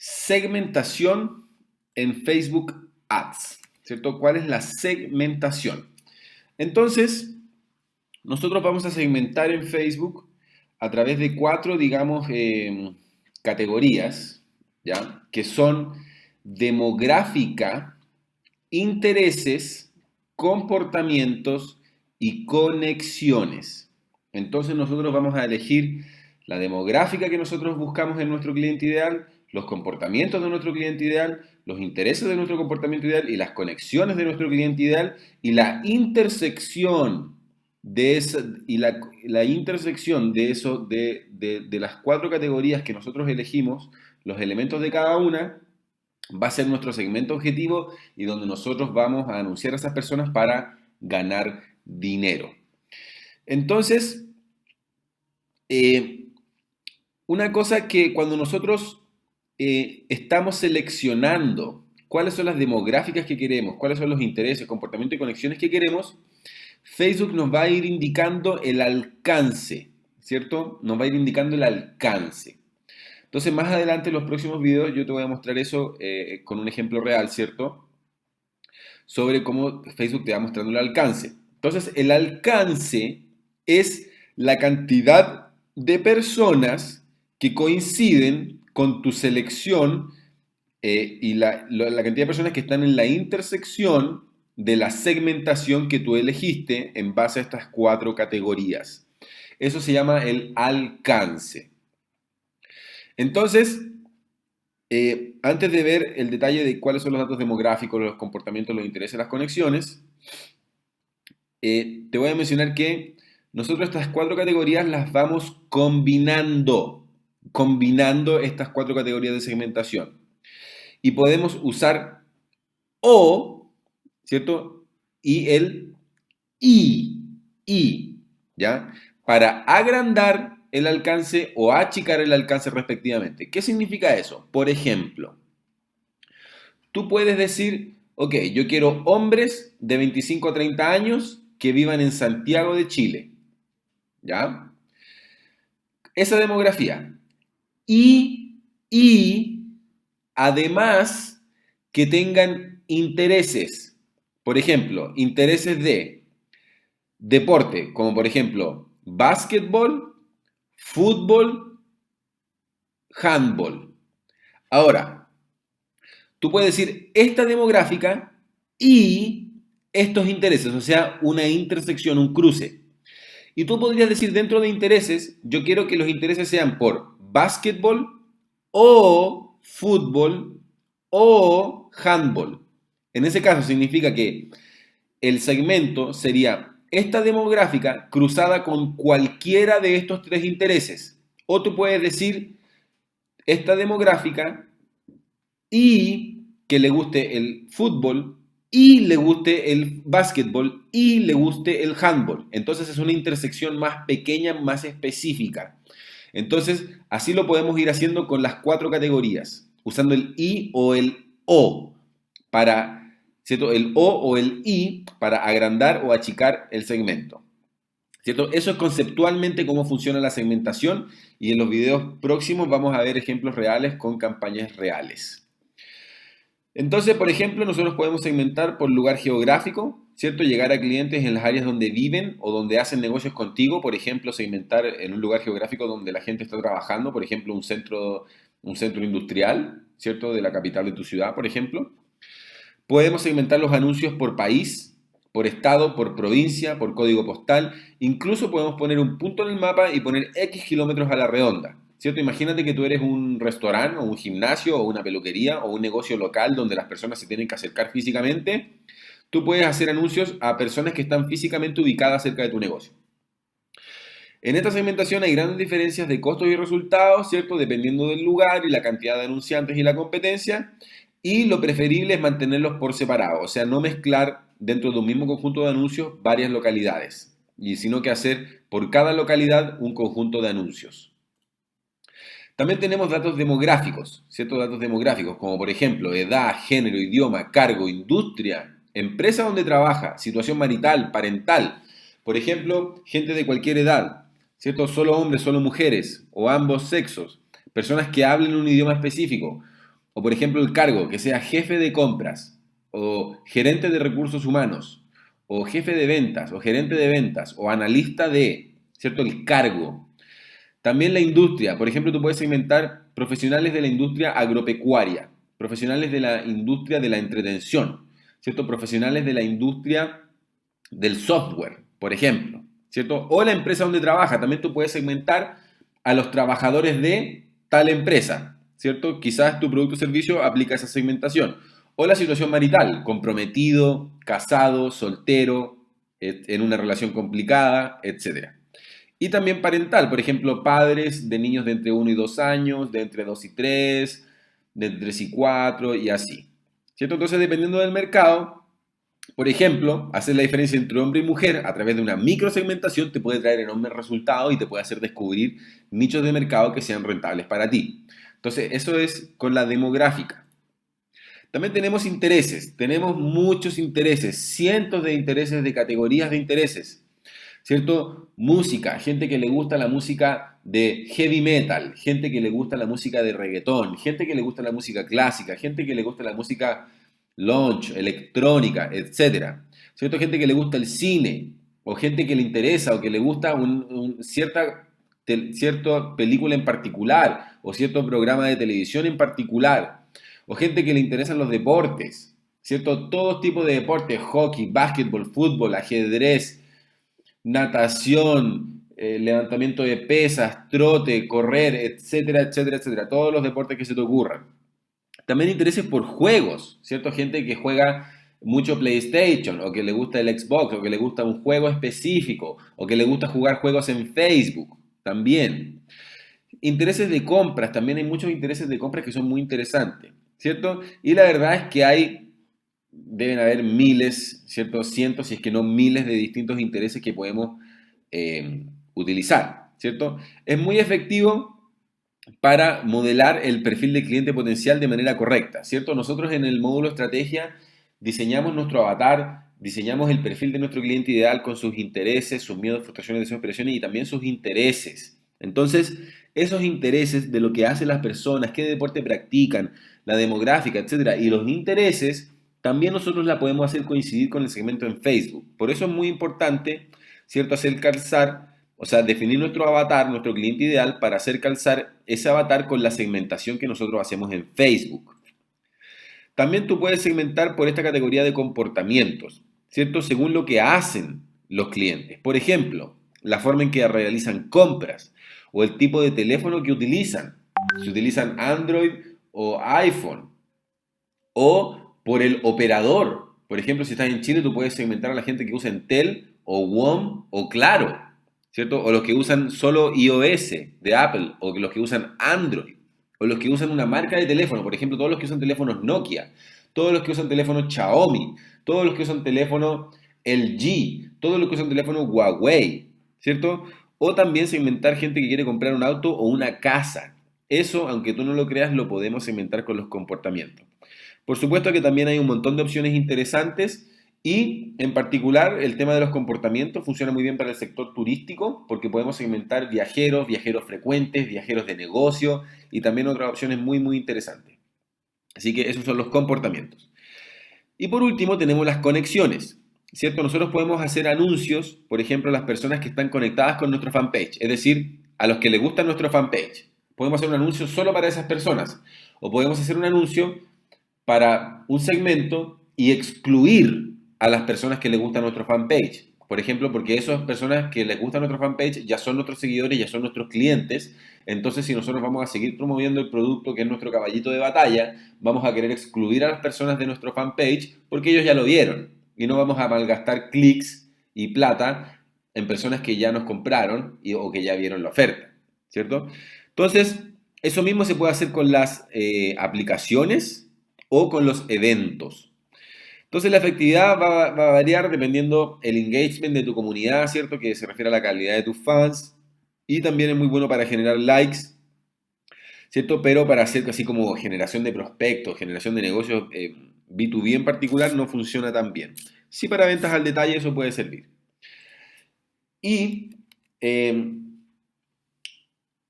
segmentación en Facebook Ads, ¿cierto? ¿Cuál es la segmentación? Entonces, nosotros vamos a segmentar en Facebook a través de cuatro, digamos, categorías, ¿ya? Que son demográfica, intereses, comportamientos y conexiones. Entonces nosotros vamos a elegir la demográfica que nosotros buscamos en nuestro cliente ideal, los comportamientos de nuestro cliente ideal, los intereses de nuestro comportamiento ideal y las conexiones de nuestro cliente ideal y la intersección de esa, y la intersección de eso, de las cuatro categorías que nosotros elegimos, los elementos de cada una, va a ser nuestro segmento objetivo y donde nosotros vamos a anunciar a esas personas para ganar dinero. Entonces, una cosa que cuando nosotros estamos seleccionando cuáles son las demográficas que queremos, cuáles son los intereses, comportamientos y conexiones que queremos, Facebook nos va a ir indicando el alcance, ¿cierto? Nos va a ir indicando el alcance. Entonces, más adelante en los próximos videos yo te voy a mostrar eso con un ejemplo real, ¿cierto? Sobre cómo Facebook te va mostrando el alcance. Entonces, el alcance es la cantidad de personas que coinciden con tu selección y la cantidad de personas que están en la intersección de la segmentación que tú elegiste en base a estas cuatro categorías. Eso se llama el alcance. Entonces, antes de ver el detalle de cuáles son los datos demográficos, los comportamientos, los intereses, las conexiones, te voy a mencionar que nosotros estas cuatro categorías las vamos combinando estas cuatro categorías de segmentación. Y podemos usar o, ¿cierto? Y el y, ¿ya? Para agrandar el alcance o achicar el alcance respectivamente. ¿Qué significa eso? Por ejemplo, tú puedes decir, ok, yo quiero hombres de 25 a 30 años que vivan en Santiago de Chile, ¿ya? Esa demografía. Y además que tengan intereses. Por ejemplo, intereses de deporte, como por ejemplo, básquetbol, fútbol, handball. Ahora, tú puedes decir esta demográfica y estos intereses, o sea, una intersección, un cruce. Y tú podrías decir dentro de intereses, yo quiero que los intereses sean por básquetbol o fútbol o handball. En ese caso significa que el segmento sería esta demográfica cruzada con cualquiera de estos tres intereses. O tú puedes decir esta demográfica y que le guste el fútbol y le guste el básquetbol y le guste el handball. Entonces es una intersección más pequeña, más específica. Entonces así lo podemos ir haciendo con las cuatro categorías, usando el i o el o para, ¿cierto? El o el i para agrandar o achicar el segmento. ¿Cierto? Eso es conceptualmente cómo funciona la segmentación y en los videos próximos vamos a ver ejemplos reales con campañas reales. Entonces, por ejemplo, nosotros podemos segmentar por lugar geográfico, ¿cierto? Llegar a clientes en las áreas donde viven o donde hacen negocios contigo, por ejemplo, segmentar en un lugar geográfico donde la gente está trabajando, por ejemplo, un centro industrial, ¿cierto? De la capital de tu ciudad, por ejemplo. Podemos segmentar los anuncios por país, por estado, por provincia, por código postal. Incluso podemos poner un punto en el mapa y poner X kilómetros a la redonda. ¿Cierto? Imagínate que tú eres un restaurante o un gimnasio o una peluquería o un negocio local donde las personas se tienen que acercar físicamente. Tú puedes hacer anuncios a personas que están físicamente ubicadas cerca de tu negocio. En esta segmentación hay grandes diferencias de costos y resultados, ¿cierto? Dependiendo del lugar y la cantidad de anunciantes y la competencia. Y lo preferible es mantenerlos por separado, o sea, no mezclar dentro de un mismo conjunto de anuncios varias localidades, y sino que hacer por cada localidad un conjunto de anuncios. También tenemos datos demográficos, ciertos datos demográficos, como por ejemplo edad, género, idioma, cargo, industria, empresa donde trabaja, situación marital, parental. Por ejemplo, gente de cualquier edad, ¿cierto? Solo hombres, solo mujeres o ambos sexos, personas que hablen un idioma específico, o por ejemplo el cargo, que sea jefe de compras, o gerente de recursos humanos, o jefe de ventas, o gerente de ventas, o analista de, ¿cierto? El cargo. También la industria, por ejemplo, tú puedes segmentar profesionales de la industria agropecuaria, profesionales de la industria de la entretención, ¿cierto? Profesionales de la industria del software, por ejemplo, ¿cierto? O la empresa donde trabaja, también tú puedes segmentar a los trabajadores de tal empresa, ¿cierto? Quizás tu producto o servicio aplica esa segmentación. O la situación marital, comprometido, casado, soltero, en una relación complicada, etcétera. Y también parental, por ejemplo, padres de niños de entre 1 y 2 años, de entre 2 y 3, de entre 3 y 4 y así. ¿Cierto? Entonces, dependiendo del mercado, por ejemplo, hacer la diferencia entre hombre y mujer a través de una microsegmentación te puede traer enormes resultados y te puede hacer descubrir nichos de mercado que sean rentables para ti. Entonces, eso es con la demográfica. También tenemos intereses, tenemos muchos intereses, cientos de intereses, de categorías de intereses. ¿Cierto? Música, gente que le gusta la música de heavy metal, gente que le gusta la música de reggaetón, gente que le gusta la música clásica, gente que le gusta la música lounge, electrónica, etcétera. ¿Cierto? Gente que le gusta el cine, o gente que le interesa o que le gusta cierta película en particular, o cierto programa de televisión en particular, o gente que le interesan los deportes, ¿cierto? Todo tipo de deportes, hockey, básquetbol, fútbol, ajedrez, natación, levantamiento de pesas, trote, correr, etcétera, etcétera, etcétera. Todos los deportes que se te ocurran. También intereses por juegos, ¿cierto? Gente que juega mucho PlayStation, o que le gusta el Xbox, o que le gusta un juego específico, o que le gusta jugar juegos en Facebook, también. Intereses de compras, también hay muchos intereses de compras que son muy interesantes, ¿cierto? Y la verdad es que deben haber miles, ¿cierto? Cientos, si es que no miles de distintos intereses que podemos utilizar, ¿cierto? Es muy efectivo para modelar el perfil de cliente potencial de manera correcta, ¿cierto? Nosotros en el módulo estrategia diseñamos nuestro avatar, diseñamos el perfil de nuestro cliente ideal con sus intereses, sus miedos, frustraciones, deseos, aspiraciones y también sus intereses. Entonces, esos intereses de lo que hacen las personas, qué deporte practican, la demográfica, etcétera, y los intereses, también nosotros la podemos hacer coincidir con el segmento en Facebook. Por eso es muy importante, ¿cierto?, hacer calzar, o sea, definir nuestro avatar, nuestro cliente ideal, para hacer calzar ese avatar con la segmentación que nosotros hacemos en Facebook. También tú puedes segmentar por esta categoría de comportamientos, ¿cierto? Según lo que hacen los clientes. Por ejemplo, la forma en que realizan compras o el tipo de teléfono que utilizan. Si utilizan Android o iPhone. O por el operador. Por ejemplo, si estás en Chile, tú puedes segmentar a la gente que usa Entel o WOM o Claro, ¿cierto? O los que usan solo iOS de Apple, o los que usan Android, o los que usan una marca de teléfono, por ejemplo, todos los que usan teléfonos Nokia, todos los que usan teléfonos Xiaomi, todos los que usan teléfono LG, todos los que usan teléfono Huawei, ¿cierto? O también segmentar gente que quiere comprar un auto o una casa. Eso, aunque tú no lo creas, lo podemos segmentar con los comportamientos. Por supuesto que también hay un montón de opciones interesantes y en particular el tema de los comportamientos funciona muy bien para el sector turístico porque podemos segmentar viajeros, viajeros frecuentes, viajeros de negocio y también otras opciones muy muy interesantes. Así que esos son los comportamientos. Y por último tenemos las conexiones, ¿cierto? Nosotros podemos hacer anuncios, por ejemplo, a las personas que están conectadas con nuestro fanpage, es decir, a los que les gusta nuestro fanpage. Podemos hacer un anuncio solo para esas personas o podemos hacer un anuncio para un segmento y excluir a las personas que les gusta nuestro fanpage. Por ejemplo, porque esas personas que les gusta nuestro fanpage ya son nuestros seguidores, ya son nuestros clientes. Entonces, si nosotros vamos a seguir promoviendo el producto que es nuestro caballito de batalla, vamos a querer excluir a las personas de nuestro fanpage porque ellos ya lo vieron. Y no vamos a malgastar clics y plata en personas que ya nos compraron o que ya vieron la oferta, ¿cierto? Entonces, eso mismo se puede hacer con las aplicaciones o con los eventos. Entonces la efectividad va a variar dependiendo el engagement de tu comunidad, ¿cierto? Que se refiere a la calidad de tus fans. Y también es muy bueno para generar likes, ¿cierto? Pero para hacer así como generación de prospectos, generación de negocios B2B en particular no funciona tan bien. Sí, para ventas al detalle eso puede servir. Y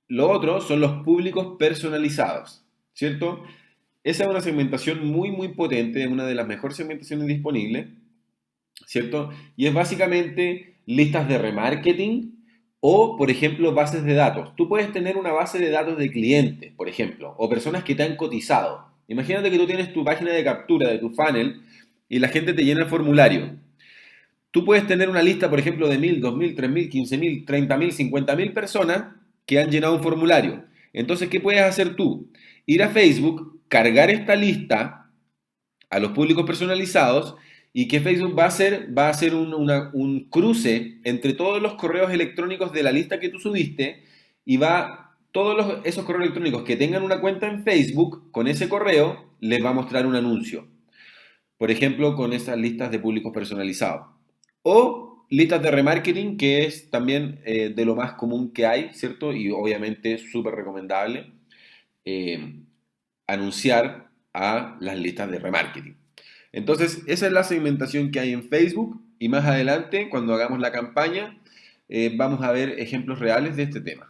lo otro son los públicos personalizados, ¿cierto? Esa es una segmentación muy, muy potente, es una de las mejores segmentaciones disponibles, ¿cierto? Y es básicamente listas de remarketing o, por ejemplo, bases de datos. Tú puedes tener una base de datos de clientes, por ejemplo, o personas que te han cotizado. Imagínate que tú tienes tu página de captura de tu funnel y la gente te llena el formulario. Tú puedes tener una lista, por ejemplo, de 1000, 2000, 3000, 15000, 30000, 50000 personas que han llenado un formulario. Entonces, ¿qué puedes hacer tú? Ir a Facebook, cargar esta lista a los públicos personalizados y que Facebook va a hacer un cruce entre todos los correos electrónicos de la lista que tú subiste y esos correos electrónicos que tengan una cuenta en Facebook, con ese correo les va a mostrar un anuncio. Por ejemplo, con esas listas de públicos personalizados. O listas de remarketing, que es también de lo más común que hay, ¿cierto? Y obviamente súper recomendable eh, anunciar a las listas de remarketing. Entonces, esa es la segmentación que hay en Facebook y más adelante, cuando hagamos la campaña, vamos a ver ejemplos reales de este tema.